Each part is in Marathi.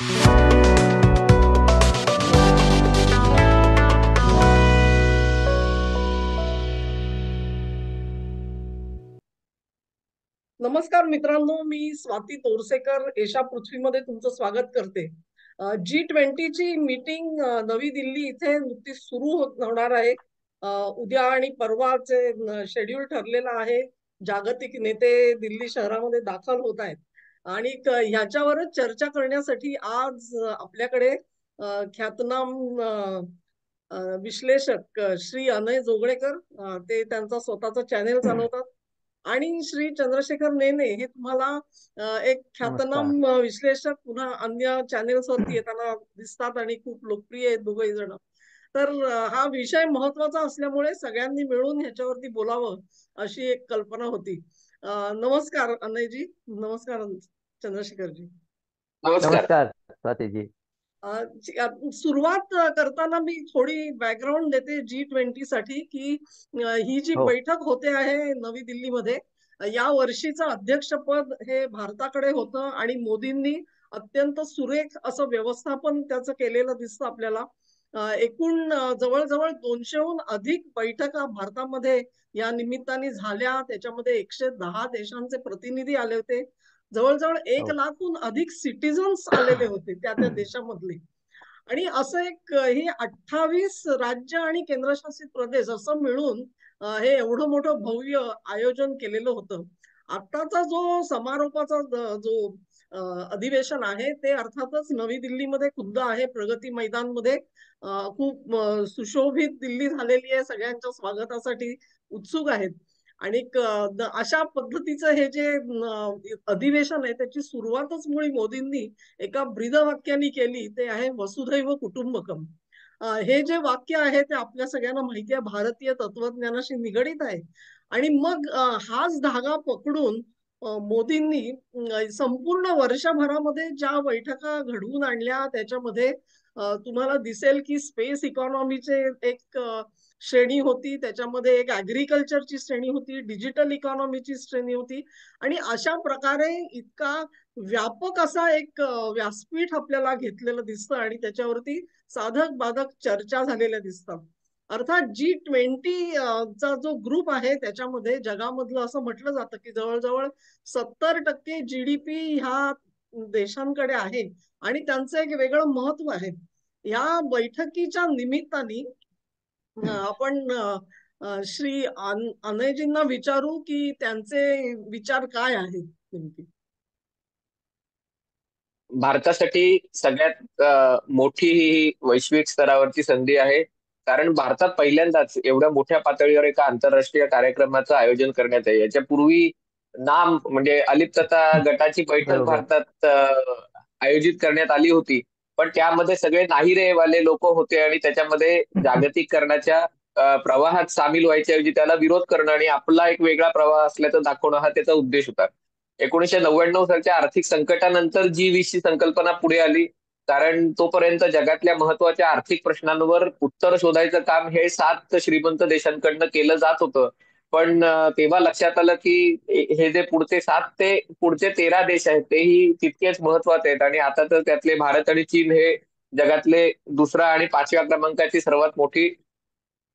नमस्कार मित्रांनो, मी स्वाती तोरसेकर एशा पृथ्वीमध्ये तुमचं स्वागत करते. G20ची मीटिंग नवी दिल्ली इथे नुकतीच सुरू होणार आहे. उद्या आणि परवाचे शेड्यूल ठरलेलं आहे. जागतिक नेते दिल्ली शहरामध्ये दाखल होत आहेत आणि ह्याच्यावरच चर्चा करण्यासाठी आज आपल्याकडे ख्यातनाम विश्लेषक श्री अनय जोगळेकर, ते त्यांचा स्वतःचा चॅनेल चालवतात, आणि श्री चंद्रशेखर नेने हे तुम्हाला एक नमस्कार. ख्यातनाम विश्लेषक पुन्हा अन्य चॅनेल्स वरती येताना दिसतात आणि खूप लोकप्रिय आहेत दोघही जण. तर हा विषय महत्वाचा असल्यामुळे सगळ्यांनी मिळून ह्याच्यावरती बोलावं अशी एक कल्पना होती. नमस्कार अनयजी. नमस्कार चंद्रशेखरजी. नमस्कार. नमस्कार स्वातीजी. सुरुवात करताना मी थोडी बॅकग्राऊंड देते G20 साठी, की ही जी हो. बैठक होते आहे नवी दिल्लीमध्ये, या वर्षीचं अध्यक्षपद हे भारताकडे होतं आणि मोदींनी अत्यंत सुरेख असं व्यवस्थापन त्याचं केलेलं दिसतं आपल्याला. एकूण जवळजवळ 200हून अधिक बैठका भारतामध्ये या निमित्ताने झाल्या. त्याच्यामध्ये 110 देशांचे प्रतिनिधी आले होते. जवळजवळ 1 हो. लाखहून अधिक सिटिझन्स आलेले होते त्या त्या देशामधले. आणि असं एक ही 28 राज्य आणि केंद्रशासित प्रदेश असं मिळून हे एवढं मोठं भव्य आयोजन केलेलं होतं. आताचा जो समारोपाचा जो अधिवेशन आहे ते अर्थातच नवी दिल्लीमध्ये खुद्द आहे, प्रगती मैदानमध्ये. खूप सुशोभित दिल्ली झालेली आहे, सगळ्यांच्या स्वागतासाठी उत्सुक आहेत. आणि अशा पद्धतीचं हे जे अधिवेशन आहे त्याची सुरुवातच मुळी मोदींनी एका ब्रीदवाक्याने केली, ते आहे वसुधैव कुटुंबकम. हे जे वाक्य आहे ते आपल्या सगळ्यांना माहिती आहे, भारतीय तत्वज्ञानाशी निगडित आहे. आणि मग हाच धागा पकडून मोदींनी संपूर्ण वर्षभरामध्ये ज्या बैठका घडवून आणल्या त्याच्यामध्ये तुम्हाला दिसेल की स्पेस इकॉनॉमीचे एक श्रेणी होती, त्याच्यामध्ये एक ऍग्रीकल्चरची श्रेणी होती, डिजिटल इकॉनॉमीची श्रेणी होती. आणि अशा प्रकारे इतका व्यापक असा एक व्यासपीठ आपल्याला घेतलेलं दिसतं आणि त्याच्यावरती साधक बाधक चर्चा झालेल्या दिसतात. अर्थात G20 चा जो ग्रुप आहे त्याच्यामध्ये जगामधलं असं म्हटलं जातं की जवळजवळ 70% GDP ह्या देशांकडे आहे आणि त्यांचं एक वेगळं महत्व आहे. या बैठकीच्या निमित्ताने आपण श्री अनयजींना विचारू की त्यांचे विचार काय आहेत नेमके. भारतासाठी सगळ्यात मोठी ही वैश्विक स्तरावरची संधी आहे. कारण भारतात पहिल्यांदाच एवढ्या मोठ्या पातळीवर एका आंतरराष्ट्रीय कार्यक्रमाचं आयोजन करण्यात आहे. याच्यापूर्वी नाम म्हणजे अलिप्तता गटाची बैठक बरोबर. भारतात आयोजित करण्यात आली होती. पण त्यामध्ये सगळे नाही रे वाले लोक होते आणि त्याच्यामध्ये जागतिकीकरणाच्या प्रवाहात सामील व्हायच्याऐवजी त्याला विरोध करणं आणि आपला एक वेगळा प्रवाह असल्याचं दाखवणं हा त्याचा उद्देश होता. 1999 सालच्या आर्थिक संकटानंतर G20 ची संकल्पना पुढे आली. कारण तोपर्यंत जगातल्या महत्वाच्या आर्थिक प्रश्नांवर उत्तर शोधायचं काम हे 7 श्रीमंत देशांकडनं केलं जात होतं. पण तेव्हा लक्षात आलं की हे जे पुढचे 7 ते पुढचे 13 देश आहेत तेही तितकेच महत्वाचे आहेत आणि आता तर त्यातले भारत आणि चीन हे जगातले दुसरा आणि 5व्या क्रमांकाची सर्वात मोठी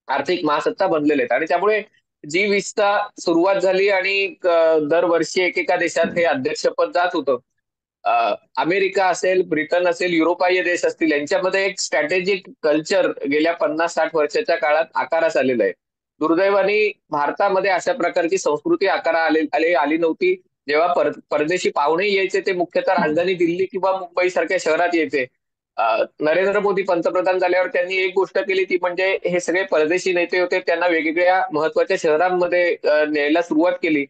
आर्थिक महासत्ता बनलेले आहेत. आणि त्यामुळे G20चा सुरुवात झाली आणि दरवर्षी एकेका देशात हे अध्यक्षपद जात होतं. अमेरिका असेल, ब्रिटन असेल, युरोपाय देश असतील यांच्यामध्ये एक स्ट्रॅटेजिक कल्चर गेल्या 50-60 वर्षाच्या काळात आकारास आलेलं आहे. दुर्दैवाने भारतामध्ये अशा प्रकारची संस्कृती आली नव्हती. जेव्हा परदेशी पाहुणे यायचे ते मुख्यतः राजधानी दिल्ली किंवा मुंबई सारख्या शहरात यायचे. नरेंद्र मोदी पंतप्रधान झाल्यावर त्यांनी एक गोष्ट केली ती म्हणजे हे सगळे परदेशी नेते होते त्यांना वेगवेगळ्या महत्वाच्या शहरांमध्ये न्यायला सुरुवात केली.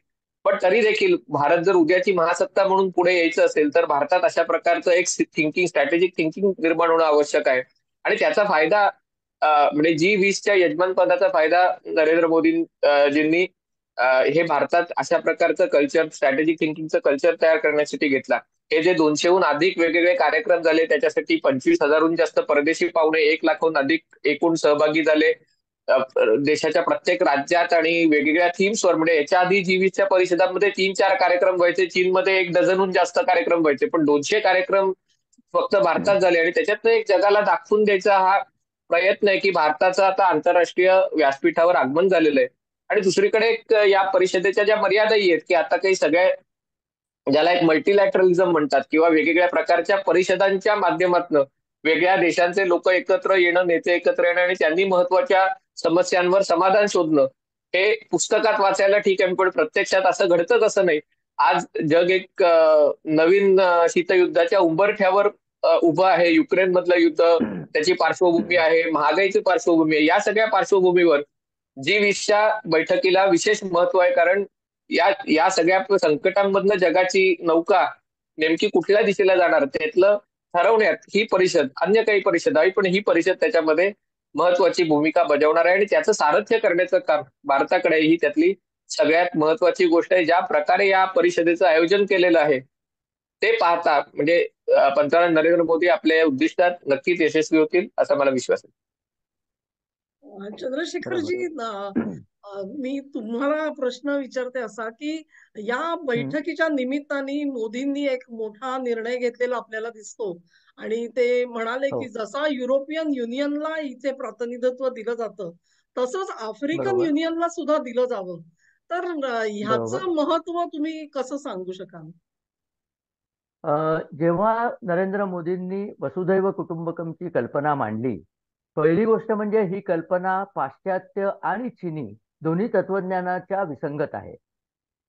पण तरी देखील भारत जर उद्याची महासत्ता म्हणून पुढे यायचं असेल तर भारतात अशा प्रकारचं एक स्ट्रॅटेजिक थिंकिंग निर्माण होणं आवश्यक आहे. आणि त्याचा फायदा म्हणजे G20च्या यजमानपदाचा फायदा नरेंद्र मोदींजींनी हे भारतात अशा प्रकारचं कल्चर, स्ट्रॅटेजिक थिंकिंगचं कल्चर तयार करण्यासाठी घेतला. हे जे 200हून अधिक वेगवेगळे कार्यक्रम झाले त्याच्यासाठी 25,000हून जास्त परदेशी पाहुणे, 1 लाखाहून अधिक एकूण सहभागी झाले देशाच्या प्रत्येक राज्यात आणि वेगवेगळ्या थीम्सवर. म्हणजे याच्या आधी G20च्या परिषदांमध्ये 3-4 कार्यक्रम व्हायचे, चीनमध्ये 1 डझनहून जास्त कार्यक्रम व्हायचे, पण 200 कार्यक्रम फक्त भारतात झाले आणि त्याच्यातनं एक जगाला दाखवून द्यायचा हा प्रयत्न आहे की भारताचं आता आंतरराष्ट्रीय व्यासपीठावर आगमन झालेलं आहे. आणि दुसरीकडे एक या परिषदेच्या ज्या मर्यादाही आहेत की आता काही सगळ्या ज्याला एक मल्टीलॅटरलिझम म्हणतात किंवा वेगवेगळ्या प्रकारच्या परिषदांच्या माध्यमातून वेगळ्या देशांचे लोक एकत्र येणं, नेते एकत्र येणं आणि त्यांनी महत्वाच्या समस्यांवर समाधान शोधणं, हे पुस्तकात वाचायला ठीक आहे, पण प्रत्यक्षात असं घडतंच असं नाही. आज जग एक नवीन शीतयुद्धाच्या उंबरठ्यावर उभं आहे. युक्रेन मधलं युद्ध, त्याची पार्श्वभूमी आहे, महागाईची पार्श्वभूमी आहे. या सगळ्या पार्श्वभूमीवर G20च्या बैठकीला विशेष महत्व आहे, कारण या या सगळ्या संकटांमधनं जगाची नौका नेमकी कुठल्या दिशेला जाणार त्यातलं ठरवण्यात ही परिषद, अन्य काही परिषद आहे पण ही परिषद त्याच्यामध्ये महत्वाची भूमिका बजावणार आहे आणि त्याचं सारथ्य करण्याचं काम भारताकडे ही त्यातली सगळ्यात महत्वाची गोष्ट आहे. ज्या प्रकारे या परिषदेचं आयोजन केलेलं आहे ते पाहता म्हणजे पंतप्रधान नरेंद्र मोदी आपल्या या उद्दिष्टात नक्कीच यशस्वी होतील असा मला विश्वास आहे. चंद्रशेखरजी, बरोबर. मी तुम्हाला प्रश्न विचारते असा की या बैठकीच्या निमित्ताने मोदींनी एक मोठा निर्णय घेतलेला आपल्याला दिसतो. आणि ते म्हणाले हो. की जसा युरोपियन युनियनला इथे प्रतिनिधित्व दिलं जातं तसंच आफ्रिकन बरोबर. युनियनला सुद्धा दिलं जावं. तर बरोबर. ह्याचं महत्व तुम्ही कसं सांगू शकाल? जेव्हा नरेंद्र मोदींनी वसुधैव कुटुंबकमची कल्पना मांडली, पहिली गोष्ट म्हणजे ही कल्पना पाश्चात्य आणि चीनी दोन्ही तत्वज्ञानाच्या विसंगत आहे.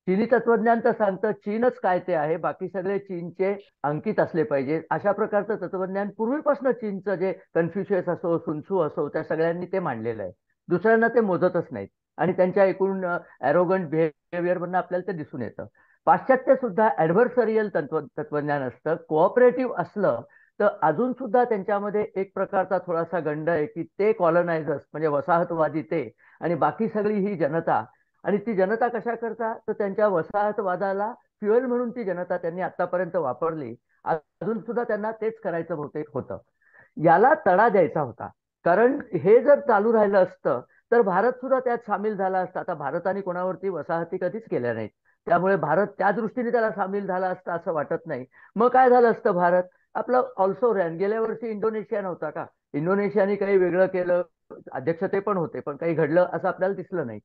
चीनी तत्वज्ञान तर सांगतं चीनच काय ते आहे, बाकी सगळे चीनचे अंकित असले पाहिजे. अशा प्रकारचं तत्वज्ञान पूर्वीपासून चीनचं जे कन्फ्युशियस असो, सुनसू असो, त्या सगळ्यांनी ते मांडलेलं आहे. दुसऱ्यांना ते मोजतच नाहीत आणि त्यांच्या एकूण ॲरोगंट बिहेवियर मधनं आपल्याला ते दिसून येतं. पाश्चात्य सुद्धा ॲडव्हर्सरियल तत्वज्ञान असतं. कोऑपरेटिव्ह असलं तर अजून सुद्धा त्यांच्यामध्ये एक प्रकारचा थोडासा गंड आहे की ते कॉलनायझर्स म्हणजे वसाहतवादी ते आणि बाकी सगळी ही जनता. आणि ती जनता कशा करता तर त्यांच्या वसाहतवादाला फ्युएल म्हणून ती जनता त्यांनी आतापर्यंत वापरली. अजून सुद्धा त्यांना तेच करायचं बहुतेक होतं. याला तडा द्यायचा होता, कारण हे जर चालू राहिलं असतं तर भारत सुद्धा त्यात सामील झाला असता. आता भारताने कोणावरती वसाहती कधीच केल्या नाहीत, त्यामुळे भारत त्या दृष्टीने त्याला सामील झाला असता असं वाटत नाही. मग काय झालं असतं, भारत आपलं ऑल्सो रॅन. गेल्या वर्षी इंडोनेशिया नव्हता का? इंडोनेशियाने काही वेगळं केलं, अध्यक्ष ते पण होते, पण काही घडलं असं आपल्याला दिसलं नाही.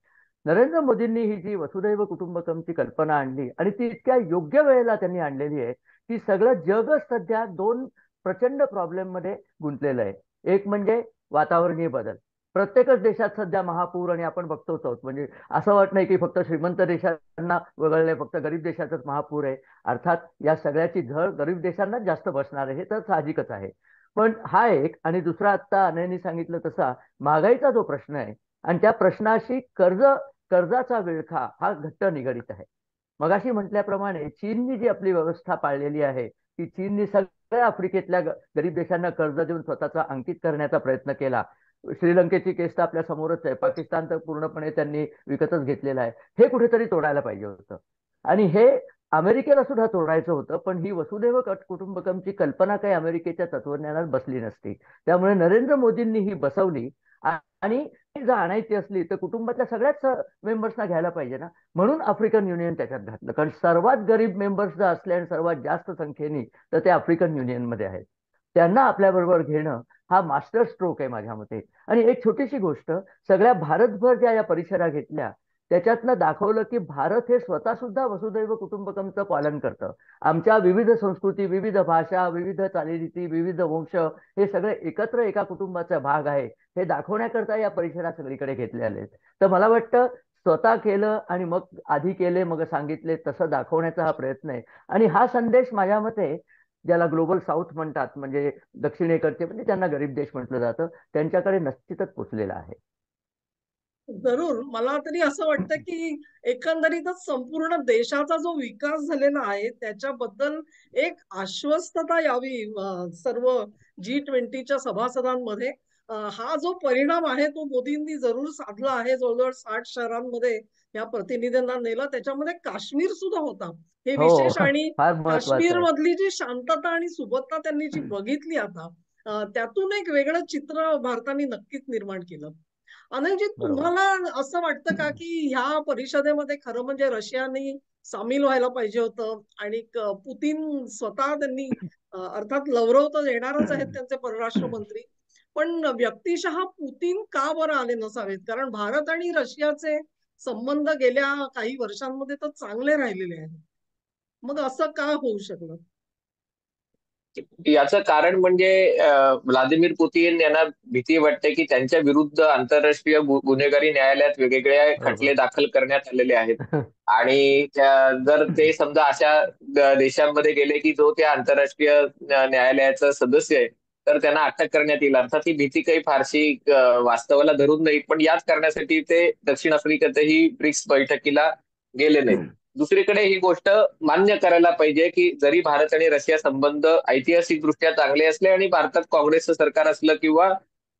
नरेंद्र मोदींनी ही जी वसुधैव कुटुंबकमची कल्पना आणली आणि ती इतक्या योग्य वेळेला त्यांनी आणलेली आहे की सगळं जगच सध्या दोन प्रचंड प्रॉब्लेम मध्ये गुंतलेलं आहे. एक म्हणजे वातावरणीय बदल. प्रत्येकच देशात सध्या महापूर आणि आपण बघतोच आहोत. म्हणजे असं वाटत नाही की फक्त श्रीमंत देशांना वगळले, फक्त गरीब देशातच महापूर आहे. अर्थात या सगळ्याची झळ गरीब देशांनाच जास्त बसणार आहे, हे तर साहजिकच आहे. पण हा एक, आणि दुसरा आत्ता अनयनी सांगितलं तसा महागाईचा जो प्रश्न आहे आणि त्या प्रश्नाशी कर्जाचा विळखा हा घट्ट निगडीत आहे. मगाशी म्हटल्याप्रमाणे चीननी जी आपली व्यवस्था पाळलेली आहे की चीननी सगळ्या आफ्रिकेतल्या गरीब देशांना कर्ज देऊन स्वतःचा अंकित करण्याचा प्रयत्न केला. श्रीलंकेची केस तर आपल्या समोरच आहे. पाकिस्तान तर पूर्णपणे त्यांनी विकतच घेतलेला आहे. हे कुठेतरी तोडायला पाहिजे होतं आणि हे अमेरिकेला सुद्धा तोडायचं होतं. पण ही वसुधैव कुटुंबकमची कल्पना काही अमेरिकेच्या तत्वज्ञानात बसली नसती, त्यामुळे नरेंद्र मोदींनी ही बसवली. आणि जर आणायची असली तर कुटुंबातल्या सगळ्याच मेंबर्सना घ्यायला पाहिजे ना. म्हणून आफ्रिकन युनियन त्याच्यात घातलं, कारण सर्वात गरीब मेंबर्स जर असले आणि सर्वात जास्त संख्येने तर ते आफ्रिकन युनियनमध्ये आहेत. त्यांना आपल्याबरोबर घेणं हा मास्टर स्ट्रोक आहे माझ्या मते. आणि एक छोटीशी गोष्ट, सगळ्या भारतभर ज्या या परिषदा घेतल्या त्याच्यातनं दाखवलं की भारत हे स्वतः सुद्धा वसुधैव कुटुंबकमचं पालन करतं. आमच्या विविध संस्कृती, विविध भाषा, विविध चालीरीती, विविध वंश हे सगळे एकत्र एका कुटुंबाचा भाग आहे हे दाखवण्याकरता या परिषदा सगळीकडे घेतल्या आहेत. तर मला वाटतं स्वतः केलं आणि मग आधी केले मग सांगितले तसं दाखवण्याचा हा प्रयत्न आहे. आणि हा संदेश माझ्या मते ज्याला ग्लोबल साऊथ म्हणतात, म्हणजे दक्षिणेकडचे, म्हणजे त्यांना गरीब देश म्हटलं जातं, त्यांच्याकडे निश्चितच पोचलेला आहे. जरूर. मला तरी असं वाटतं की एकंदरीतच संपूर्ण देशाचा जो विकास झालेला आहे त्याच्याबद्दल एक आश्वस्तता यावी सर्व G20च्या सभासदांमध्ये. हा जो परिणाम आहे तो मोदींनी जरूर साधला आहे. जवळजवळ 60 शहरांमध्ये या प्रतिनिधींना नेलं, त्याच्यामध्ये काश्मीर सुद्धा होता, हे हो. विशेष. आणि फार महत्वाचं काश्मीर आहे. मधली जी शांतता आणि सुबत्ता त्यांनी जी बघितली आता, त्यातून एक वेगळं चित्र भारताने नक्कीच निर्माण केलं. अनंतजी, बरोबर. तुम्हाला असं वाटतं का की ह्या परिषदेमध्ये खरं म्हणजे रशियाने सामील व्हायला पाहिजे होतं. आणि पुतीन स्वतः त्यांनी अर्थात लव्हरोव तर येणारच आहेत त्यांचे परराष्ट्र मंत्री, पण व्यक्तिशः पुतीन का बरं आले नसावेत? कारण भारत आणि रशियाचे संबंध गेल्या काही वर्षांमध्ये तर चांगले राहिलेले आहेत. मग असं का होऊ शकलं? याचं कारण म्हणजे व्लादिमीर पुतीन यांना भीती वाटते की त्यांच्या विरुद्ध आंतरराष्ट्रीय गुन्हेगारी न्यायालयात वेगवेगळे खटले बरोबर. दाखल करण्यात आलेले आहेत. आणि जर ते समजा अशा देशांमध्ये गेले की जो त्या आंतरराष्ट्रीय न्यायालयाचा सदस्य आहे, तर त्यांना अटक करण्यात येईल. अर्थात ही भीती काही फारशी वास्तवाला धरून नाही, पण याच करण्यासाठी ते दक्षिण आफ्रिकेतही ब्रिक्स बैठकीला गेले नाहीत. दुसरीकडे ही गोष्ट मान्य करायला पाहिजे की जरी भारत आणि रशिया संबंध ऐतिहासिकदृष्ट्या चांगले असले आणि भारतात काँग्रेसचं सरकार असलं किंवा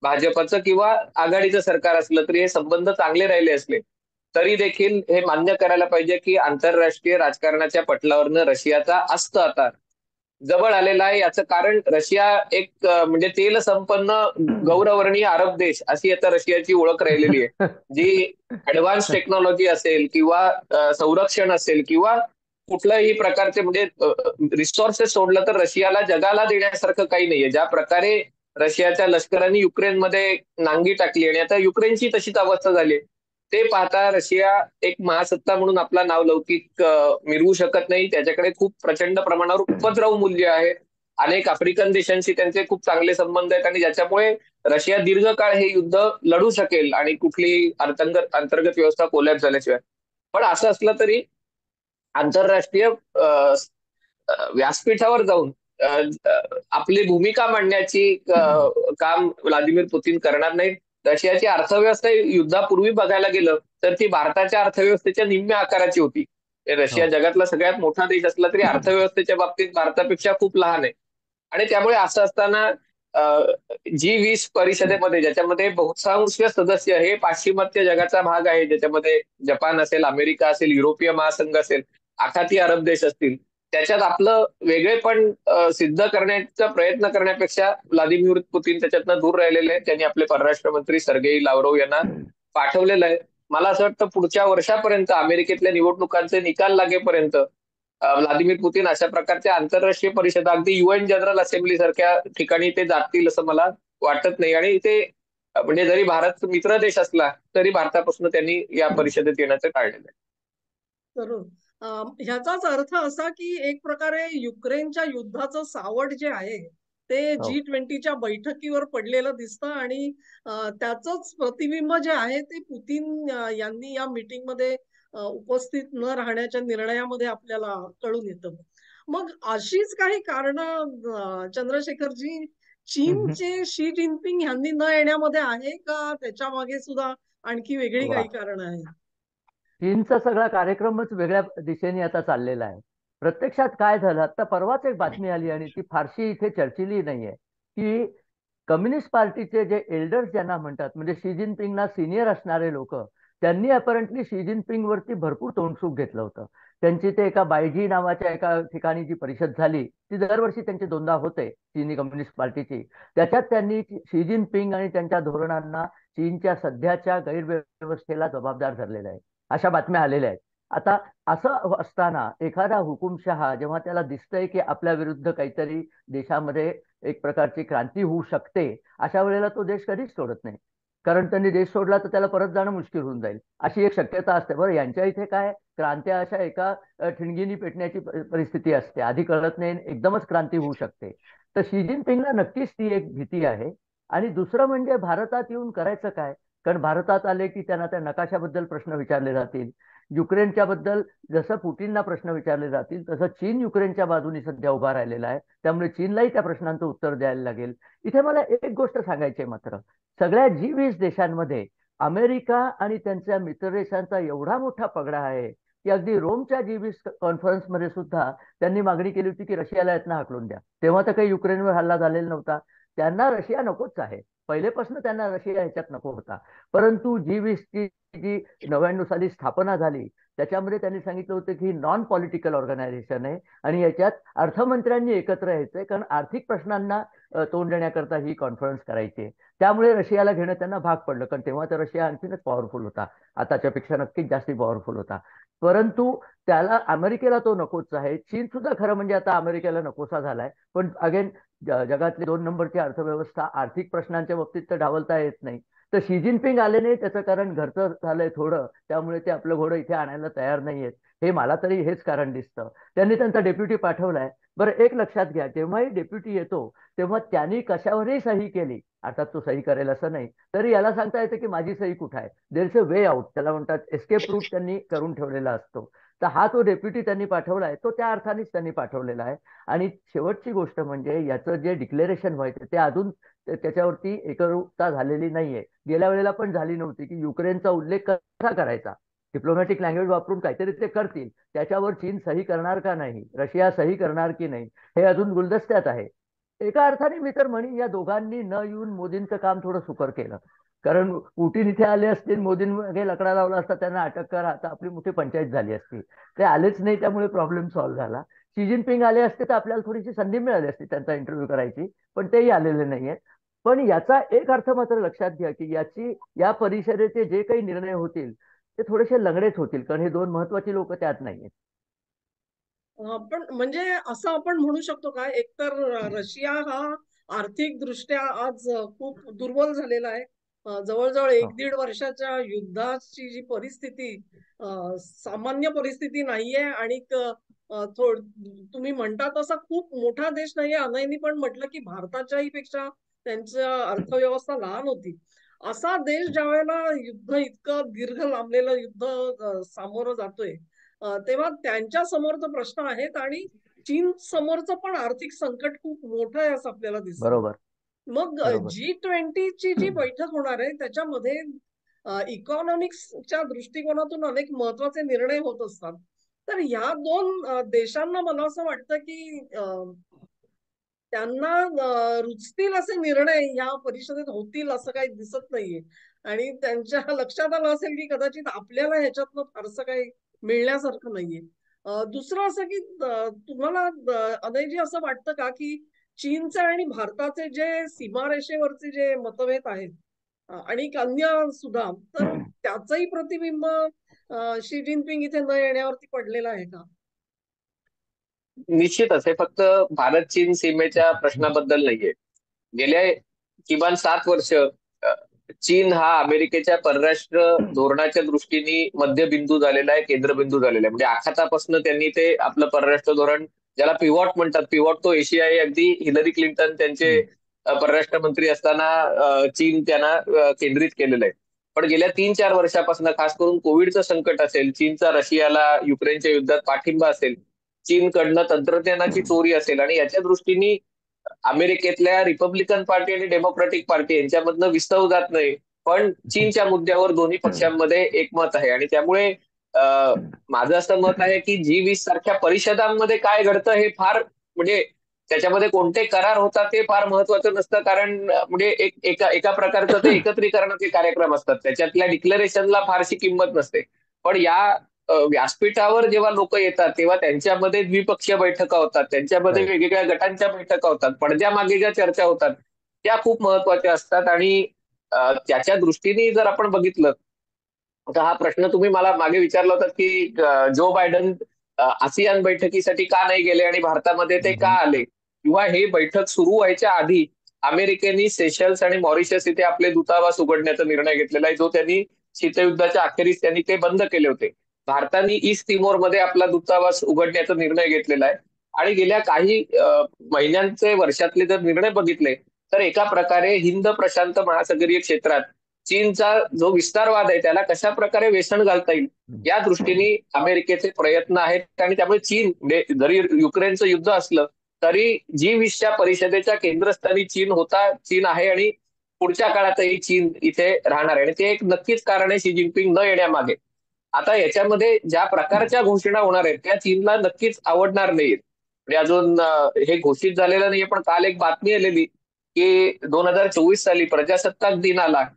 भाजपचं किंवा आघाडीचं सरकार असलं तरी हे संबंध चांगले राहिले असले, तरी देखील हे मान्य करायला पाहिजे की आंतरराष्ट्रीय राजकारणाच्या पटलावरनं रशियाचा अस्त आता जवळ आलेला आहे. याचं कारण रशिया एक म्हणजे तेल संपन्न गौरवर्णीय अरब देश अशी आता रशियाची ओळख राहिलेली आहे. जी ऍडव्हान्स टेक्नॉलॉजी असेल किंवा संरक्षण असेल किंवा कुठल्याही प्रकारचे म्हणजे रिसोर्सेस सोडलं तर रशियाला जगाला देण्यासारखं काही नाहीये. ज्या प्रकारे रशियाच्या लष्कराने युक्रेनमध्ये नांगी टाकली आणि आता युक्रेनची तशीच अवस्था झाली, ते पाहता रशिया एक महासत्ता म्हणून आपला नावलौकिक मिरवू शकत नाही. त्याच्याकडे खूप प्रचंड प्रमाणावर उपद्रव मूल्य आहे. अनेक आफ्रिकन देशांशी त्यांचे खूप चांगले संबंध आहेत आणि ज्याच्यामुळे रशिया दीर्घकाळ हे युद्ध लढू शकेल आणि कुठलीही अंतर्गत व्यवस्था कोलॅप्स झाल्याशिवाय. पण असं असलं तरी आंतरराष्ट्रीय व्यासपीठावर जाऊन आपली भूमिका मांडण्याची काम व्लादिमीर पुतीन करणार नाहीत. रशियाची अर्थव्यवस्था युद्धापूर्वी बघायला गेलं तर ती भारताच्या अर्थव्यवस्थेच्या निम्म्या आकाराची होती. रशिया हो. जगातला सगळ्यात मोठा देश असला तरी अर्थव्यवस्थेच्या बाबतीत भारतापेक्षा खूप लहान आहे. आणि त्यामुळे असं असताना G20 परिषदेमध्ये ज्याच्यामध्ये बहुतांश सदस्य हे पाश्चिमात्य जगाचा भाग आहे, ज्याच्यामध्ये जपान असेल, अमेरिका असेल, युरोपीय महासंघ असेल, आखाती अरब देश असतील, त्याच्यात आपलं वेगळेपण सिद्ध करण्याचा प्रयत्न करण्यापेक्षा व्लादिमीर पुतीन त्याच्यातनं दूर राहिलेले आहेत. त्यांनी आपले परराष्ट्र मंत्री सर्गेई लाव्हरोव्ह यांना पाठवलेलं आहे. मला असं वाटतं पुढच्या वर्षापर्यंत अमेरिकेतल्या निवडणुकांचे निकाल लागेपर्यंत व्लादिमीर पुतीन अशा प्रकारच्या आंतरराष्ट्रीय परिषदा अगदी UN जनरल असेंब्ली सारख्या ठिकाणी ते जातील असं मला वाटत नाही. आणि ते म्हणजे जरी भारत मित्र देश असला तरी भारतापासून त्यांनी या परिषदेत येण्याचं टाळलेलं आहे. जरूर. ह्याचाच अर्थ असा की एक प्रकारे युक्रेनच्या युद्धाचं सावट जे आहे ते हो. G20च्या बैठकीवर पडलेलं दिसतं. आणि त्याचंच प्रतिबिंब जे आहे ते पुतीन यांनी या मीटिंगमध्ये उपस्थित न राहण्याच्या निर्णयामध्ये आपल्याला कळून येतं. मग अशीच काही कारणं चंद्रशेखरजी हम्म. चीनचे शी जिनपिंग यांनी न येण्यामध्ये आहे का? त्याच्या मागे सुद्धा आणखी वेगळी वा. काही कारणं आहेत? चीनचा सगळा कार्यक्रमच वेगळ्या दिशेने आता चाललेला आहे. प्रत्यक्षात काय झालं, आता परवाच एक बातमी आली आणि ती फारशी इथे चर्चिली नाहीये, की कम्युनिस्ट पार्टीचे जे एल्डर्स ज्यांना म्हणतात, म्हणजे शी जिनपिंगना सिनियर असणारे लोक, त्यांनी अपरंटली शी जिनपिंग वरती भरपूर तोंडसूक घेतलं होतं. त्यांची ते एका बायजी नावाच्या एका ठिकाणी जी परिषद झाली, ती दरवर्षी त्यांची दोनदा होते, चीनी कम्युनिस्ट पार्टीची. त्याच्यात त्यांनी शी जिनपिंग आणि त्यांच्या धोरणांना चीनच्या सध्याच्या गैरव्यवस्थेला जबाबदार धरलेलं आहे, अशा बातम्या आलेल्या आहेत. आता असं असताना एखादा हुकुमशहा जेव्हा त्याला दिसतंय की आपल्या विरुद्ध काहीतरी देशामध्ये एक प्रकारची क्रांती होऊ शकते, अशा वेळेला तो देश कधीच सोडत नाही. कारण त्यांनी देश सोडला तर त्याला परत जाणं मुश्किल होऊन जाईल, अशी एक शक्यता असते. बरं, यांच्या इथे काय, क्रांत्या अशा एका ठिणगीने पेटण्याची परिस्थिती असते, आधी कळत नाही, एकदमच क्रांती होऊ शकते. तर शी जिनपिंगला नक्कीच ती एक भीती आहे. आणि दुसरं म्हणजे भारतात येऊन करायचं काय? कारण भारतात आले की त्यांना त्या नकाशाबद्दल प्रश्न विचारले जातील, युक्रेनच्या बद्दल जसं पुतीनना प्रश्न विचारले जातील तसं चीन युक्रेनच्या बाजूने सध्या उभा राहिलेला आहे. त्यामुळे चीनलाही त्या प्रश्नांचं उत्तर द्यायला लागेल. इथे मला एक गोष्ट सांगायची आहे मात्र, सगळ्या G20 देशांमध्ये अमेरिका आणि त्यांच्या मित्र देशांचा एवढा मोठा पगडा आहे की अगदी रोमच्या G20 कॉन्फरन्समध्ये सुद्धा त्यांनी मागणी केली होती की रशियाला यातनं हाकलून द्या. तेव्हा तर काही युक्रेनवर हल्ला झालेला नव्हता, त्यांना रशिया नकोच आहे, पहिलेपासून त्यांना रशिया ह्याच्यात नको होता. परंतु G20ची जी 99 साली स्थापना झाली त्याच्यामध्ये त्यांनी सांगितलं होतं की नॉन पॉलिटिकल ऑर्गनायझेशन आहे आणि याच्यात अर्थमंत्र्यांनी एकत्र यायचंय, कारण आर्थिक प्रश्नांना तोंड देण्याकरता ही कॉन्फरन्स करायची. त्यामुळे रशियाला घेणं त्यांना भाग पडलं, कारण तेव्हा तर रशिया आणखीनच पॉवरफुल होता, आताच्या पेक्षा नक्कीच जास्ती पॉवरफुल होता. परंतु त्याला अमेरिकेला तो नकोच आहे. चीन सुद्धा खरं म्हणजे आता अमेरिकेला नकोसा झालाय. पण अगेन जगातली 2 नंबरची अर्थव्यवस्था, आर्थिक प्रश्नांच्या बाबतीत तर डावलता येत नाही. तर शी जिनपिंग आले नाही, त्याचं कारण घरचं झालंय थोडं, त्यामुळे ते आपलं घोडं इथे आणायला तयार नाहीयेत. हे मला तरी हेच कारण दिसतं. त्यांनी त्यांचा डेप्युटी पाठवलाय. बरं, एक लक्षात घ्या, जेव्हाही डेप्युटी येतो तेव्हा त्यांनी कशावरही सही केली, अर्थात तो सही करेल असं नाही, तरी याला सांगता येतं की माझी सही कुठे आहे. There is a way out, त्याला म्हणतात एस्केप रूट, त्यांनी करून ठेवलेला असतो. तर हा तो डेप्युटी त्यांनी पाठवलाय, तो त्या अर्थानेच त्यांनी पाठवलेला आहे. आणि शेवटची गोष्ट म्हणजे याचं जे डिक्लेरेशन व्हायचं ते अजून त्याच्यावरती एकरूपता झालेली नाहीये. गेल्या वेळेला पण झाली नव्हती की युक्रेनचा उल्लेख कसा करायचा. डिप्लोमॅटिक लँग्वेज वापरून काहीतरी ते करतील, त्याच्यावर चीन सही करणार का नाही, रशिया सही करणार की नाही, हे अजून गुलदस्त्यात आहे. एका अर्थाने मी तर म्हणेन या दोघांनी न येऊन मोदींचं काम थोडं सुकर केलं. कारण पुतीन इथे आले असतील, मोदींमध्ये लकडा लावला असता, त्यांना अटक करा, आता आपली मोठी पंचायत झाली असती. ते आलेच नाही, त्यामुळे प्रॉब्लेम सॉल्व्ह झाला. शी जिनपिंग आले असते तर आपल्याला थोडीशी संधी मिळाली असती त्यांचा इंटरव्ह्यू करायची, पण तेही आलेले नाहीये. पण याचा एक अर्थ मात्र लक्षात घ्या की या परिषदेचे जे काही निर्णय होतील ते थोडेसे लंगडेच होतील, कारण हे 2 महत्वाची लोक त्यात नाहीयेत. पण म्हणजे असं आपण म्हणू शकतो का, एकतर रशिया हा आर्थिक दृष्ट्या आज खूप दुर्बल झालेला आहे. जवळजवळ हो. 1-1.5 वर्षाच्या युद्धाची जी परिस्थिती सामान्य परिस्थिती नाहीये. आणि तुम्ही म्हणता तसा खूप मोठा देश नाहीये. अनयनी पण म्हटलं की भारताच्याही पेक्षा त्यांच्या अर्थव्यवस्था लहान होती. असा देश ज्या वेळेला युद्ध, इतकं दीर्घ लांबलेलं युद्ध सामोरं जातोय, तेव्हा त्यांच्या समोरचा प्रश्न आहेत. आणि चीन समोरचं पण आर्थिक संकट खूप मोठं आहे असं आपल्याला दिसतं. बरोबर. मग बरोबर. G20ची जी बैठक होणार आहे त्याच्यामध्ये इकॉनॉमिक्सच्या दृष्टिकोनातून अनेक महत्वाचे निर्णय होत असतात. तर ह्या दोन देशांना मला असं वाटतं की त्यांना रुचतील असे निर्णय या परिषदेत होतील असं काही दिसत नाहीये. आणि त्यांच्या लक्षात आलं असेल की कदाचित आपल्याला ह्याच्यातनं फारसं काही मिळण्यासारखं नाहीये. दुसरं असं की तुम्हाला अनयजी असं वाटतं का की चीनचे आणि भारताचे जे सीमारेषेवरचे जे मतभेद आहेत, आणि अन्य सुद्धा, तर त्याचंही प्रतिबिंब शी जिनपिंग इथे न येण्यावरती पडलेलं आहे का? निश्चितच हे फक्त भारत चीन सीमेच्या प्रश्नाबद्दल नाहीये. गेल्या किमान 7 वर्ष चीन हा अमेरिकेच्या परराष्ट्र धोरणाच्या दृष्टीने मध्यबिंदू झालेला आहे, केंद्रबिंदू झालेला आहे. म्हणजे आखातापासून त्यांनी ते आपलं परराष्ट्र धोरण, ज्याला पिव्हॉट म्हणतात, पिव्हॉट तो एशियाई, अगदी हिलरी क्लिंटन त्यांचे परराष्ट्र मंत्री असताना चीन त्यांना केंद्रित केलेलं आहे. पण गेल्या 3-4 वर्षापासून, खास करून कोविडचं संकट असेल, चीनचा रशियाला युक्रेनच्या युद्धात पाठिंबा असेल, चीनकडनं तंत्रज्ञानाची चोरी असेल, आणि याच्या दृष्टीने अमेरिकेतल्या रिपब्लिकन पार्टी आणि डेमोक्रॅटिक पार्टी यांच्यामधनं विस्तव जात नाही. पण चीनच्या मुद्द्यावर दोन्ही पक्षांमध्ये एकमत आहे. आणि त्यामुळे माझं असं मत आहे की G20 सारख्या परिषदांमध्ये काय घडतं हे फार, म्हणजे त्याच्यामध्ये कोणते करार होतात ते फार महत्वाचं नसतं. कारण म्हणजे एका प्रकारचं ते एकत्रीकरणाचे कार्यक्रम असतात, त्याच्यातल्या डिक्लेरेशनला फारशी किंमत नसते. पण या व्यासपीठावर जेव्हा लोक येतात तेव्हा त्यांच्यामध्ये द्विपक्षीय बैठका होतात, त्यांच्यामध्ये राईट. वेगवेगळ्या गटांच्या बैठका होतात, पडद्यामागे ज्या चर्चा होतात त्या खूप महत्वाच्या असतात. आणि त्याच्या दृष्टीने जर आपण बघितलं तर हा प्रश्न तुम्ही मला मागे विचारला होता की जो बायडन आसियान बैठकीसाठी का नाही गेले आणि भारतामध्ये ते का आले, किंवा हे बैठक सुरू व्हायच्या आधी अमेरिकेने सेशल्स आणि मॉरिशस इथे आपले दूतावास उघडण्याचा निर्णय घेतलेला आहे, जो त्यांनी शीतयुद्धाच्या अखेरीस त्यांनी ते बंद केले होते. भारताने ईस्ट तिमोरमध्ये आपला दूतावास उघडण्याचा निर्णय घेतलेला आहे. आणि गेल्या काही महिन्यांचे, वर्षातले जर निर्णय बघितले तर एका प्रकारे हिंद प्रशांत महासागरीय क्षेत्रात चीनचा जो विस्तारवाद आहे त्याला कशा प्रकारे वेसण घालता येईल या दृष्टीने अमेरिकेचे प्रयत्न आहेत. आणि त्यामुळे चीन, म्हणजे जरी युक्रेनचं युद्ध असलं तरी G20च्या परिषदेच्या केंद्रस्थानी चीन आहे, आणि पुढच्या काळातही चीन इथे राहणार आहे. आणि ते एक नक्कीच कारण आहे शी जिनपिंग न येण्यामागे. आता याच्यामध्ये ज्या प्रकारच्या घोषणा होणार आहेत त्या चीनला नक्कीच आवडणार नाहीत. म्हणजे अजून हे घोषित झालेलं नाहीये, पण काल एक बातमी आलेली की 2024 साली प्रजासत्ताक दिनाला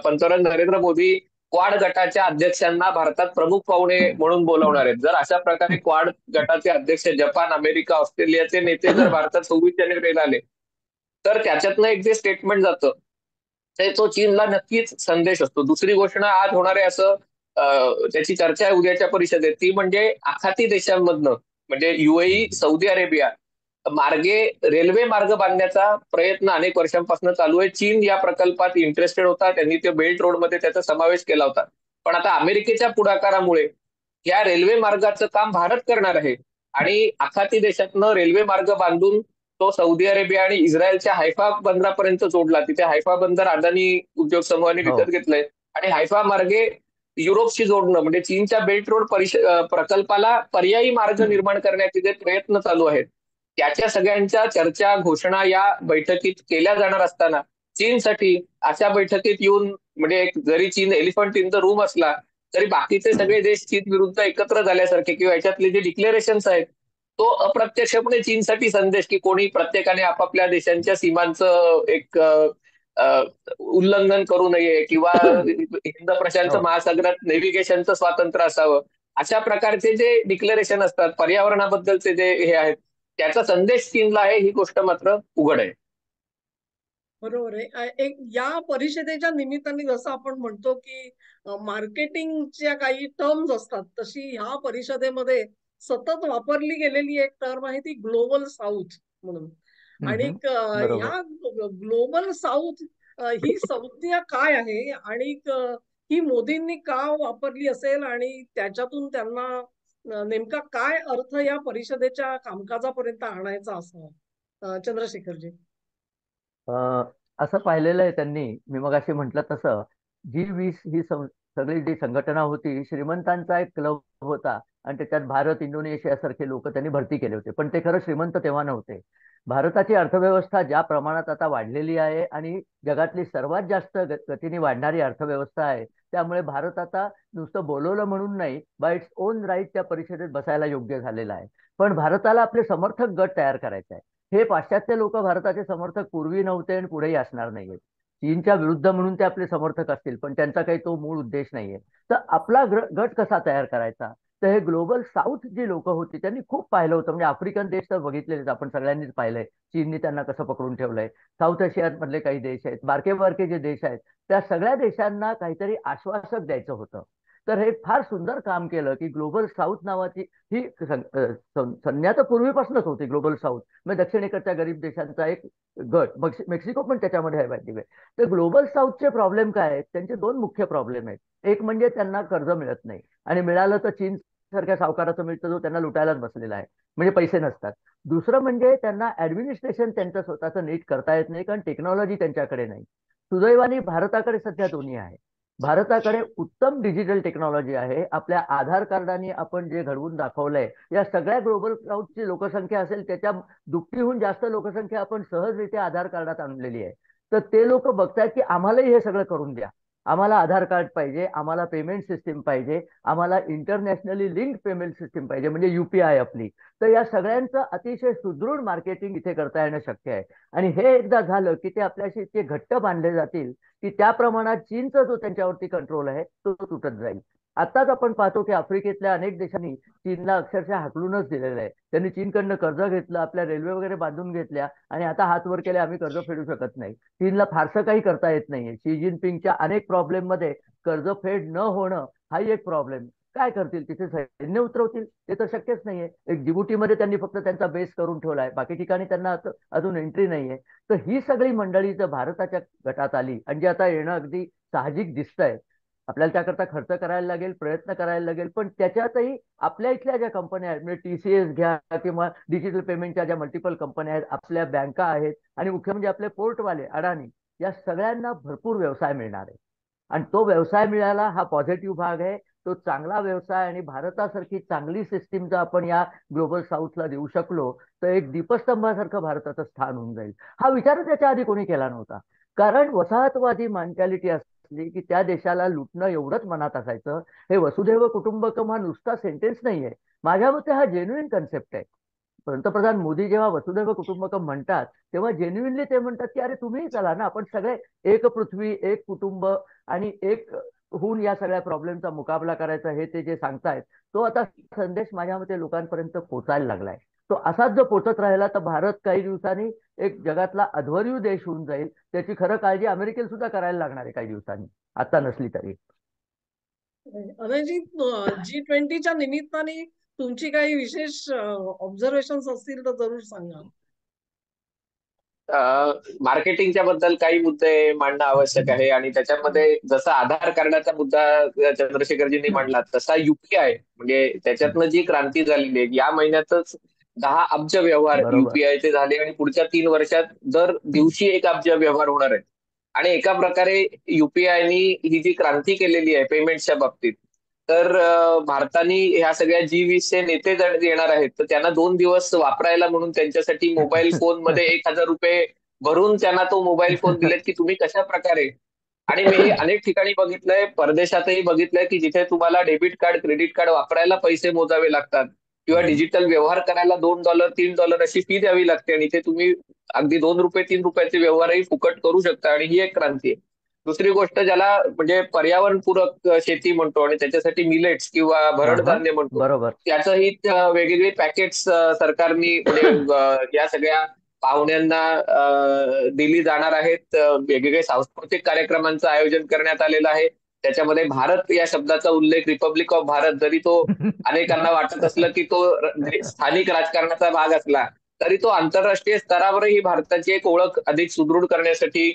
पंतप्रधान नरेंद्र मोदी क्वाड गटाच्या अध्यक्षांना भारतात प्रमुख पाहुणे म्हणून बोलावणार आहेत. जर अशा प्रकारे क्वाड गटाचे अध्यक्ष जपान, अमेरिका, ऑस्ट्रेलियाचे नेते जर भारतात 26 जानेवारीला आले तर त्याच्यातनं एक जे स्टेटमेंट जातं ते तो चीनला नक्कीच संदेश असतो. दुसरी गोष्ट आज होणार आहे असं त्याची चर्चा आहे उद्याच्या परिषदेत, ती म्हणजे आखाती देशांमधनं म्हणजे UAE, सौदी अरेबिया मार्गे रेल्वे मार्ग बांधण्याचा प्रयत्न अनेक वर्षांपासून चालू आहे. चीन या प्रकल्पात इंटरेस्टेड होता, त्यांनी ते बेल्ट रोडमध्ये त्याचा समावेश केला होता. पण आता अमेरिकेच्या पुढाकारामुळे या रेल्वे मार्गाचं काम भारत करणार आहे आणि आखाती देशातनं रेल्वे मार्ग बांधून तो सौदी अरेबिया आणि इस्रायलच्या हैफा बंदरापर्यंत जोडला. तिथे हैफा बंदर अदानी उद्योग समूहाने हो. विकत घेतलंय आणि हैफा मार्गे युरोपशी जोडणं म्हणजे चीनच्या बेल्ट रोड प्रकल्पाला पर्यायी मार्ग निर्माण करण्याचे जे प्रयत्न चालू आहेत त्याच्या सगळ्यांच्या चर्चा घोषणा या बैठकीत केल्या जाणार असताना चीनसाठी अशा बैठकीत येऊन म्हणजे जरी चीन एलिफंट इन द रूम असला तरी बाकीचे सगळे देश चीन विरुद्ध एकत्र झाल्यासारखे किंवा याच्यातले जे डिक्लेरेशन्स आहेत तो अप्रत्यक्षपणे चीनसाठी संदेश की कोणी प्रत्येकाने आपापल्या देशांच्या सीमांचं एक उल्लंघन करू नये किंवा हिंद प्रशांत हो. महासागरात नेव्हिगेशनचं स्वातंत्र्य असावं अशा प्रकारचे जे डिक्लेरेशन असतात पर्यावरणाबद्दलचे जे हे आहेत त्याचा संदेश चीनला आहे ही गोष्ट मात्र उघड आहे. बरोबर आहे. एक या परिषदेच्या निमित्ताने जसं आपण म्हणतो की मार्केटिंगच्या काही टर्म्स असतात तशी ह्या परिषदेमध्ये सतत वापरली गेलेली एक टर्म आहे ती ग्लोबल साऊथ म्हणून. आणि बरोबर. ह्या ग्लोबल साऊथ ही संज्ञा काय आहे आणि ही मोदींनी का वापरली असेल आणि त्याच्यातून त्यांना नेमका काय अर्थ या परिषदेच्या कामकाजापर्यंत आणायचा असावा? चंद्रशेखरजी. असं पाहिलेलं आहे त्यांनी, मी मगाशी म्हटलं तसं, G20 ही सगळी जी संघटना होती श्रीमंतांचा एक क्लब होता आणि त्याच्यात भारत, इंडोनेशिया सारखे लोक त्यांनी भरती केले होते. पण ते खरं श्रीमंत तेव्हा नव्हते. भारताची अर्थव्यवस्था ज्या प्रमाणात आता वाढलेली आहे आणि जगातली सर्वात जास्त गतीने वाढणारी अर्थव्यवस्था आहे, त्यामुळे भारत आता नुसतं बोलवलं म्हणून नाही, बाय इट्स ओन राईट त्या परिषदेत बसायला योग्य झालेला आहे. पण भारताला आपले समर्थक गट तयार करायचे आहे. हे पाश्चात्य लोक भारताचे समर्थक पूर्वी नव्हते आणि पुढेही असणार नाहीये. चीनच्या विरुद्ध म्हणून ते आपले समर्थक असतील पण त्यांचा काही तो मूळ उद्देश नाहीये. तर आपला गट कसा तयार करायचा, तर हे ग्लोबल साऊथ जी लोक होती त्यांनी खूप पाहिलं होतं. म्हणजे आफ्रिकन देश तर बघितलेलेच, आपण सगळ्यांनीच पाहिलंय चीननी त्यांना कसं पकडून ठेवलंय. साऊथ आशियात मधले काही देश आहेत, बारके बारके जे देश आहेत, त्या सगळ्या देशांना काहीतरी आश्वासक द्यायचं होतं. तर हे फार सुंदर काम केलं की ग्लोबल साऊथ नावाची ही संज्ञा तर पूर्वीपासूनच होती. ग्लोबल साऊथ म्हणजे दक्षिणेकडच्या गरीब देशांचा एक गट, मेक्सिको पण त्याच्यामध्ये आहे माहिती आहे. तर ग्लोबल साऊथचे प्रॉब्लेम काय आहेत, त्यांचे दोन मुख्य प्रॉब्लेम आहेत. एक म्हणजे त्यांना कर्ज मिळत नाही आणि मिळालं तर चीन सारख्या सावकाराचं मिळतं जो त्यांना लुटायलाच बसलेला आहे, म्हणजे पैसे नसतात. दुसरं म्हणजे त्यांना ऍडमिनिस्ट्रेशन त्यांचं स्वतःचं नीट करता येत नाही कारण टेक्नॉलॉजी त्यांच्याकडे नाही. सुदैवाने भारताकडे सध्या दोन्ही आहे. भारताकडे उत्तम डिजिटल टेक्नॉलॉजी आहे. आपल्या आधार कार्डाने आपण जे घडवून दाखवलंय, या सगळ्या ग्लोबल साऊथची लोकसंख्या असेल त्याच्या दुपटीहून जास्त लोकसंख्या आपण सहजरित्या आधार कार्डात आणलेली आहे. तर ते लोक बघतायत की आम्हालाही हे सगळं करून द्या. आम्हाला आधार कार्ड पाहिजे, आम्हाला पेमेंट सिस्टीम पाहिजे, आम्हाला इंटरनॅशनली लिंक पेमेंट सिस्टीम पाहिजे म्हणजे UPI आपली. तर या सगळ्यांचं अतिशय सुदृढ मार्केटिंग इथे करता येणं शक्य आहे. आणि हे एकदा झालं की ते आपल्याशी इतके घट्ट बांधले जातील की त्या प्रमाणात चीनचा जो त्यांच्यावरती कंट्रोल आहे तो तुटत जाईल. आताच आपण पाहतो की आफ्रिकेतल्या अनेक देशांनी चीनला अक्षरशः हाकलूनच दिलेलं आहे. त्यांनी चीनकडनं कर्ज घेतलं, आपल्या रेल्वे वगैरे बांधून घेतल्या आणि आता हात वर केले आम्ही कर्ज फेडू शकत नाही. चीनला फारसं काही करता येत नाहीये. शी जिनपिंगच्या अनेक प्रॉब्लेम मध्ये कर्जफेड न होणं हाही एक प्रॉब्लेम. काय करतील, तिथे सैन्य उतरवतील? ते तर शक्यच नाहीये. एक जिबुटीमध्ये त्यांनी फक्त त्यांचा बेस करून ठेवलाय, बाकी ठिकाणी त्यांना अजून एंट्री नाहीये. तर ही सगळी मंडळी जर भारताच्या गटात आली आणि जे आता येणं अगदी साहजिक दिसतंय, आपल्याला त्याकरता खर्च करायला लागेल, प्रयत्न करायला लागेल, पण त्याच्यातही आपल्या इथल्या ज्या कंपन्या आहेत म्हणजे TCS घ्या किंवा डिजिटल पेमेंटच्या ज्या मल्टिपल कंपन्या आहेत, आपल्या बँका आहेत आणि मुख्य म्हणजे आपले पोर्टवाले अडाणी, या सगळ्यांना भरपूर व्यवसाय मिळणार आहे. आणि तो व्यवसाय मिळाला हा पॉझिटिव्ह भाग आहे. तो चांगला व्यवसाय आणि भारतासारखी चांगली सिस्टीम जर आपण या ग्लोबल साऊथला देऊ शकलो तर एक दीपस्तंभासारखं भारताचं स्थान होऊन जाईल. हा विचार त्याच्या आधी कोणी केला नव्हता. कारण वसाहतवादी मेंटॅलिटी असली की त्या देशाला लुटणं एवढंच मनात असायचं. हे वसुधैव कुटुंबकम हा नुसता सेंटेन्स नाहीये, माझ्या मते हा जेन्युइन कन्सेप्ट आहे. पंतप्रधान मोदी जेव्हा वसुधैव कुटुंबकम म्हणतात तेव्हा जेन्युइनली ते म्हणतात की अरे तुम्ही चला ना, आपण सगळे एक पृथ्वी, एक कुटुंब आणि एक होऊन या सगळ्या प्रॉब्लेमचा मुकाबला करायचा, हे ते जे सांगतायत तो आता संदेश माझ्या मते लोकांपर्यंत पोहोचायला लागलाय. तो असाच जर पोहोचत राहिला तर भारत काही दिवसांनी एक जगातला अध्वर्यू देश होऊन जाईल, त्याची खरं काळजी अमेरिकेला सुद्धा करायला लागणार आहे काही दिवसांनी, आता नसली तरी. अनयजी, G20च्या निमित्ताने तुमची काही विशेष ऑब्झर्वेशन असतील तर जरूर सांगा. मार्केटिंगच्या बद्दल काही मुद्दे मांडणं आवश्यक आहे आणि त्याच्यामध्ये जसा आधार कार्डाचा मुद्दा चंद्रशेखरजींनी मांडला, तसा युपीआय म्हणजे त्याच्यातनं जी क्रांती झालेली आहे, या महिन्यातच 10 अब्ज व्यवहार बरोबर. युपीआयचे झाले आणि पुढच्या 3 वर्षात दर दिवशी 1 अब्ज व्यवहार होणार आहे. आणि एका प्रकारे युपीआयनी ही जी क्रांती केलेली आहे पेमेंटच्या बाबतीत, तर भारताने ह्या सगळ्या G20चे नेते येणार आहेत, तर त्यांना 2 दिवस वापरायला म्हणून त्यांच्यासाठी मोबाईल फोन मध्ये 1,000 रुपये भरून त्यांना तो मोबाईल फोन दिलेत की तुम्ही कशा प्रकारे. आणि मी हे अनेक ठिकाणी बघितलंय, परदेशातही बघितलंय की जिथे तुम्हाला डेबिट कार्ड क्रेडिट कार्ड वापरायला पैसे मोजावे लागतात किंवा डिजिटल व्यवहार करायला $2 $3 अशी फी द्यावी लागते आणि इथे तुम्ही अगदी $2 $3 व्यवहारही फुकट करू शकता आणि ही एक क्रांती आहे. दुसरी गोष्ट ज्याला म्हणजे पर्यावरणपूरक शेती म्हणतो आणि त्याच्यासाठी मिलेट्स किंवा भरडधान्य म्हणतो, बरोबर. त्याचंही वेगवेगळे पॅकेट्स सरकारनी म्हणजे या सगळ्या पाहुण्यांना दिली जाणार आहेत. वेगवेगळे सांस्कृतिक कार्यक्रमांचं आयोजन करण्यात आलेलं आहे. त्याच्यामध्ये भारत या शब्दाचा उल्लेख, रिपब्लिक ऑफ भारत, जरी तो अनेकांना वाटत असलं की तो स्थानिक राजकारणाचा भाग असला, तरी तो आंतरराष्ट्रीय स्तरावरही भारताची एक ओळख अधिक सुदृढ करण्यासाठी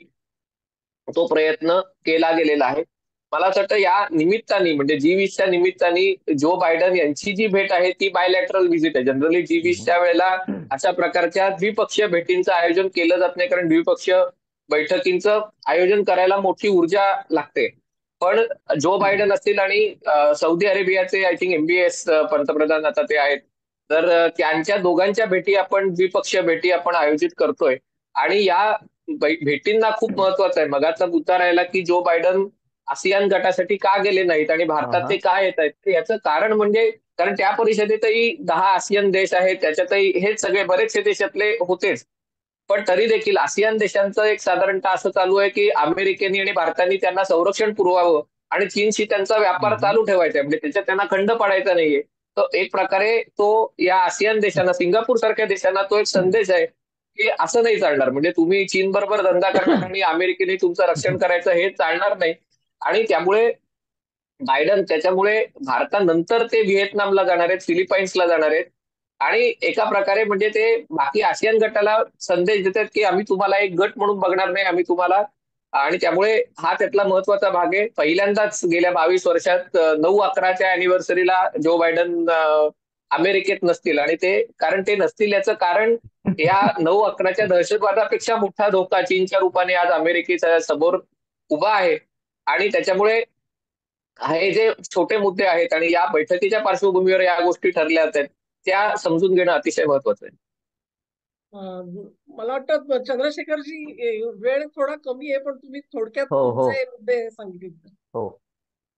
तो प्रयत्न केला गेलेला आहे. मला असं वाटतं या निमित्ताने म्हणजे G20च्या निमित्ताने जो बायडन यांची जी भेट आहे ती बायलॅटरल व्हिजिट आहे. जनरली G20च्या वेळेला अशा प्रकारच्या द्विपक्षीय भेटींचं आयोजन केलं जात नाही, कारण द्विपक्षीय बैठकींचं आयोजन करायला मोठी ऊर्जा लागते. पण जो बायडन असतील आणि सौदी अरेबियाचे आय थिंक MBS पंतप्रधान आता ते आहेत, तर त्यांच्या दोघांच्या भेटी आपण द्विपक्षीय भेटी आपण आयोजित करतोय. आणि या भेटींना खूप महत्वाचं आहे. मगाचा मुद्दा राहिला की जो बायडन आसियान गटासाठी का गेले नाहीत आणि भारतात ते का येत आहेत, तर याचं कारण म्हणजे कारण त्या परिषदेतही 10 आसियान देश आहेत, त्याच्यातही हेच सगळे बरेचसे देशातले होतेच. पण तरी देखील आसियान देशांचं एक साधारणतः असं चालू आहे की अमेरिकेने आणि भारताने त्यांना संरक्षण पुरवावं आणि चीनशी त्यांचा व्यापार चालू ठेवायचा आहे, म्हणजे त्याच्यात त्यांना खंड पाडायचा नाहीये. तर एक प्रकारे तो या आसियान देशांना, सिंगापूर सारख्या देशांना तो एक संदेश आहे की असं नाही चालणार, म्हणजे तुम्ही चीन बरोबर धंदा करणार आणि अमेरिकेने तुमचं रक्षण करायचं हे चालणार नाही. आणि त्यामुळे बायडन त्याच्यामुळे भारतानंतर ते व्हिएतनामला जाणार आहेत, फिलिपाईन्सला जाणार आहेत आणि एका प्रकारे म्हणजे ते बाकी आसियान गटाला संदेश देतात की आम्ही तुम्हाला एक गट म्हणून बघणार नाही, आम्ही तुम्हाला. आणि त्यामुळे हा त्यातला महत्वाचा भाग आहे. पहिल्यांदाच गेल्या 22 वर्षात 9/11च्या अॅनिव्हर्सरीला जो बायडन अमेरिकेत नसतील आणि ते कारण ते नसतील याचं कारण या 9/11च्या दहशतवादापेक्षा मोठा धोका चीनच्या रूपाने आज अमेरिकेच्या समोर उभा आहे. आणि त्याच्यामुळे हे जे छोटे मुद्दे आहेत आणि या बैठकीच्या पार्श्वभूमीवर या गोष्टी ठरल्या आहेत, त्या समजून घेणं अतिशय महत्वाचं आहे. मला वाटतं चंद्रशेखरजी, वेळ थोडा कमी आहे, पण तुम्ही थोडक्यात तुमचे मुद्दे सांगितले. हो.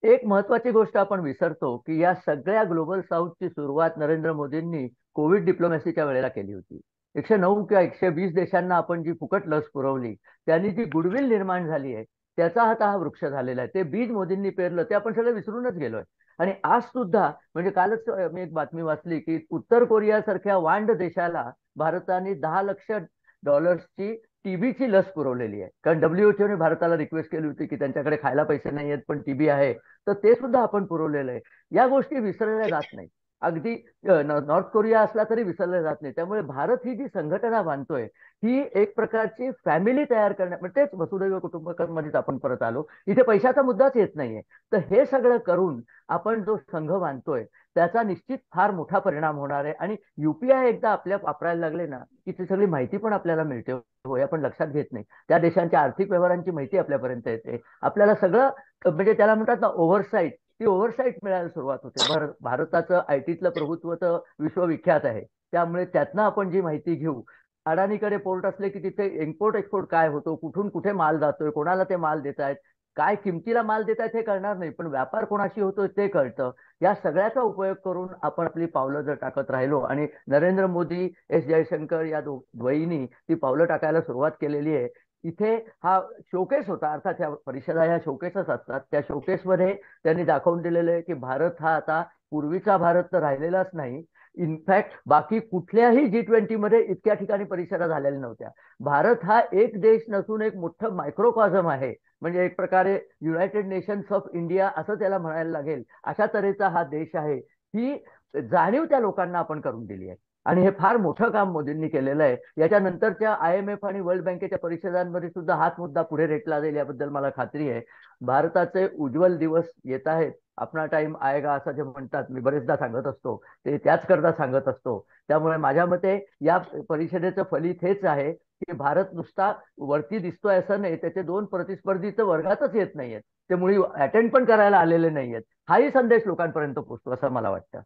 एक महत्वाची गोष्ट आपण विसरतो की या सगळ्या ग्लोबल साऊथची सुरुवात नरेंद्र मोदींनी कोविड डिप्लोमॅसीच्या वेळेला केली होती. 109 किंवा 120 देशांना आपण जी फुकट लस पुरवली, त्यांनी जी गुडविल निर्माण झाली आहे, त्याचा हा वृक्ष झालेला आहे. ते बीज मोदींनी पेरलं, ते आपण सगळं विसरूनच गेलोय. आणि आज सुद्धा म्हणजे कालच मी एक बातमी वाचली की उत्तर कोरियासारख्या वांड देशाला भारताने $10 लाख टीबीची लस पुरवलेली आहे. कारण WHO ने भारताला रिक्वेस्ट केली होती की त्यांच्याकडे खायला पैसे नाही आहेत पण टीबी आहे, तर ते सुद्धा आपण पुरवलेलं आहे. या गोष्टी विसरल्या जात नाही. अगदी नॉर्थ कोरिया असला तरी विसरल्या जात नाही. त्यामुळे भारत ही जी संघटना बांधतोय, ही एक प्रकारची फॅमिली तयार करण्या म्हणजे तेच वसुदैव कुटुंबकमध्येच आपण परत आलो. इथे पैशाचा मुद्दाच येत नाहीये. तर हे सगळं करून आपण जो संघ बांधतोय त्याचा निश्चित फार मोठा परिणाम होणार आहे. आणि युपीआय एकदा आपल्या वापरायला लागले ना की ती सगळी माहिती पण आपल्याला मिळते. होय, आपण लक्षात घेत नाही. त्या देशांच्या आर्थिक व्यवहारांची माहिती आपल्यापर्यंत येते. आपल्याला सगळं म्हणजे त्याला म्हणतात ना ओव्हरसाईट, ती ओव्हरसाईट मिळायला सुरुवात होते. भारताचं आयटीतलं प्रभुत्व तर विश्वविख्यात आहे. त्यामुळे त्यातनं आपण जी माहिती घेऊ, अडाणीकडे पोर्ट असले की तिथे इम्पोर्ट एक्सपोर्ट काय होतो, कुठून कुठे माल जातोय, कोणाला ते माल देत आहेत, काय किमतीला माल देत आहेत हे कळणार नाही, पण व्यापार कोणाशी होतोय ते कळतं. या सगळ्याचा उपयोग करून आपण आपली पावलं जर टाकत राहिलो आणि नरेंद्र मोदी, जयशंकर या द्वयींनी ती पावलं टाकायला सुरुवात केलेली आहे. इथे हा शोकेस होता, अर्थात ह्या परिषदा ह्या शोकेसच असतात. त्या शोकेसमध्ये त्यांनी दाखवून दिलेलं आहे की भारत हा आता पूर्वीचा भारत तर राहिलेलाच नाही, इनफॅक्ट बाकी कुठल्याही G20 मध्ये इतक्या ठिकाणी परिषदा झालेल्या नव्हत्या. भारत हा एक देश नसून एक मोठं मायक्रोकॉझम आहे. म्हणजे एक प्रकारे युनायटेड नेशन्स ऑफ इंडिया असं त्याला म्हणायला लागेल, अशा तऱ्हेचा हा देश आहे. ही जाणीव त्या लोकांना आपण करून दिली आहे आणि हे फार मोठं काम मोदींनी केलेलं आहे. याच्यानंतरच्या IMF आणि वर्ल्ड बँकेच्या परिषदांमध्ये सुद्धा हाच मुद्दा पुढे रेटला जाईल याबद्दल मला खात्री आहे. भारताचे उज्ज्वल दिवस येत आहेत. अपना टाइम आएगा असं जे म्हणतात, मी बरेचदा सांगत असतो, ते त्याच करता सांगत असतो. त्यामुळे माझ्या मते या परिषदेचं फलित हेच आहे की भारत नुसता वरती दिसतोय असं नाही, त्याचे दोन प्रतिस्पर्धी तर वर्गातच येत नाहीयेत, ते मुळी अटेंड पण करायला आलेले नाहीयेत. हाही संदेश लोकांपर्यंत पोहोचतो असं मला वाटतं.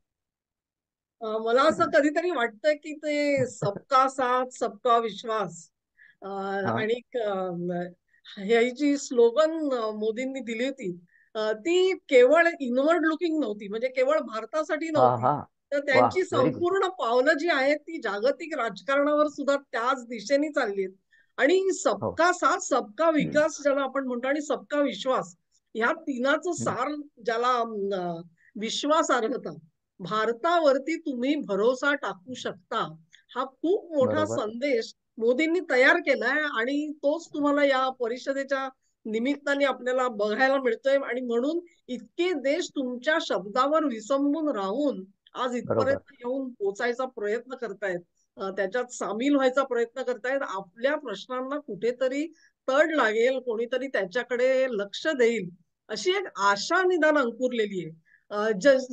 मला असं कधीतरी वाटतं की ते सबका साथ सबका विश्वास हा आणि ही जी स्लोगन मोदींनी दिली होती, ती केवळ इनवर्ड लुकिंग नव्हती, म्हणजे केवळ भारतासाठी हा नव्हती, हा तर वा, त्यांची व्हेरी गुड. संपूर्ण पावलं जी आहेत ती जागतिक राजकारणावर सुद्धा त्याच दिशेने चालली आहेत. आणि हो. सबका साथ सबका विकास ज्याला आपण म्हणतो आणि सबका विश्वास, ह्या तिनाचं हम्म, सार ज्याला विश्वासार्हता, भारतावरती तुम्ही भरोसा टाकू शकता, हा खूप मोठा बरोबर. संदेश मोदींनी तयार केलाय आणि तोच तुम्हाला या परिषदेच्या निमित्ताने आपल्याला बघायला मिळतोय. आणि म्हणून इतके देश तुमच्या शब्दावर विसंबून राहून आज बरोबर. इथपर्यंत येऊन पोचायचा प्रयत्न करतायत, त्याच्यात सामील व्हायचा प्रयत्न करतायत. आपल्या प्रश्नांना कुठेतरी तड लागेल, कोणीतरी त्याच्याकडे लक्ष देईल, अशी एक आशा निदान अंकुरलेली आहे.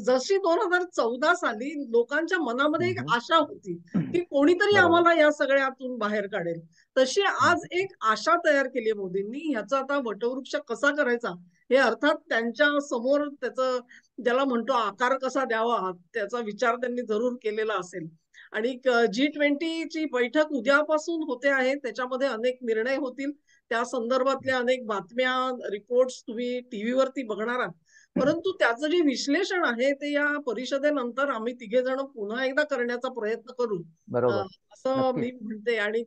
जशी 2014 साली लोकांच्या मनामध्ये एक हम्म, आशा होती की कोणीतरी बरोबर. आम्हाला या सगळ्यातून बाहेर काढेल, तशी आज हम्म, एक आशा तयार केली आहे मोदींनी. ह्याचा आता वटवृक्ष कसा करायचा हे अर्थात त्यांच्या समोर त्याचं ज्याला म्हणतो आकार कसा द्यावा त्याचा विचार त्यांनी जरूर केलेला असेल. आणि G20ची बैठक उद्यापासून होते आहे, त्याच्यामध्ये अनेक निर्णय होतील. त्या संदर्भातल्या अनेक बातम्या, रिपोर्ट्स तुम्ही टीव्हीवरती बघणार आहात. परंतु त्याचं जे विश्लेषण आहे ते या परिषदेनंतर आम्ही तिघे जण पुन्हा एकदा करण्याचा प्रयत्न करू, बरोबर. असं मी नक्कीच. म्हणते. आणि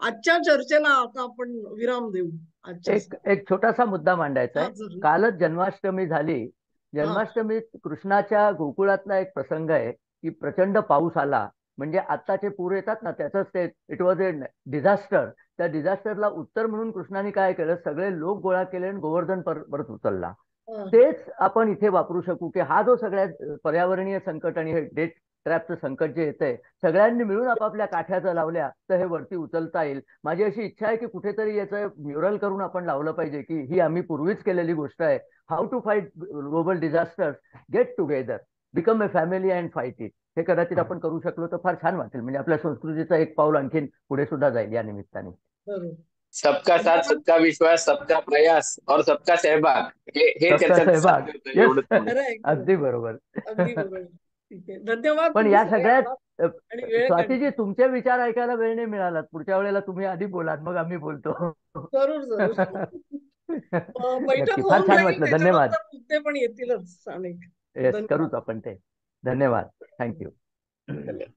आजच्या चर्चेला आता आपण विराम देऊ आजच्या. एक एक छोटासा मुद्दा मांडायचा हा, आहे. जरूर. कालच जन्माष्टमी झाली. हा. जन्माष्टमीत कृष्णाच्या गोकुळातला एक प्रसंग आहे की प्रचंड पाऊस आला. म्हणजे आत्ताचे पूर येतात ना, त्याचंच ते इट वॉज ए डिझास्टर. त्या डिझास्टरला उत्तर म्हणून कृष्णाने काय केलं, सगळे लोक गोळा केले आणि गोवर्धन परत उचलला. हा. तेच आपण इथे वापरू शकू की हा जो सगळ्यात पर्यावरणीय संकट आणि हे डेट ट्रॅपचं संकट जे येतंय, सगळ्यांनी मिळून आपापल्या काठ्या लावल्या तर हे वरती उचलता येईल. माझी अशी इच्छा आहे की कुठेतरी याचं म्युरल करून आपण लावलं पाहिजे की ही आम्ही पूर्वीच केलेली गोष्ट आहे. How to fight global disasters, get together, become a family and fight it. हे कदाचित आपण करू शकलो तर फार छान वाटेल. म्हणजे आपल्या संस्कृतीचं एक पाऊल आणखीन पुढे सुद्धा जाईल या निमित्ताने. बरोबर. सबका साथ धन्यवाद. सबका विश्वास सबका प्रयास और सबका सहभाग, हे सबका त्याच्यात सहभाग. साध्य होतं येस. एवढंच म्हणून. खरं आहे, खरं आहे. अगदी बरोबर. अगदी बरोबर. ठीक आहे, धन्यवाद. पण तुम्ही या सगळे सगळ्यात आलात आणि वेळ स्वातीजी, काढला. तुमचे विचार ऐकायला वेळ नाही मिळाला. पुढच्या वेळेला तुम्ही आधी बोलात, मग आम्ही बोलतो. जरूर जरूर. बैठक नक्की, फार होऊन छान जाईल, वाटलं. धन्यवाद. त्याच्यानंतर मुद्दे पण येतीलच अनेक. येस, धन्यवाद. करूच आपण ते. धन्यवाद. थँक्यू. धन्यवाद.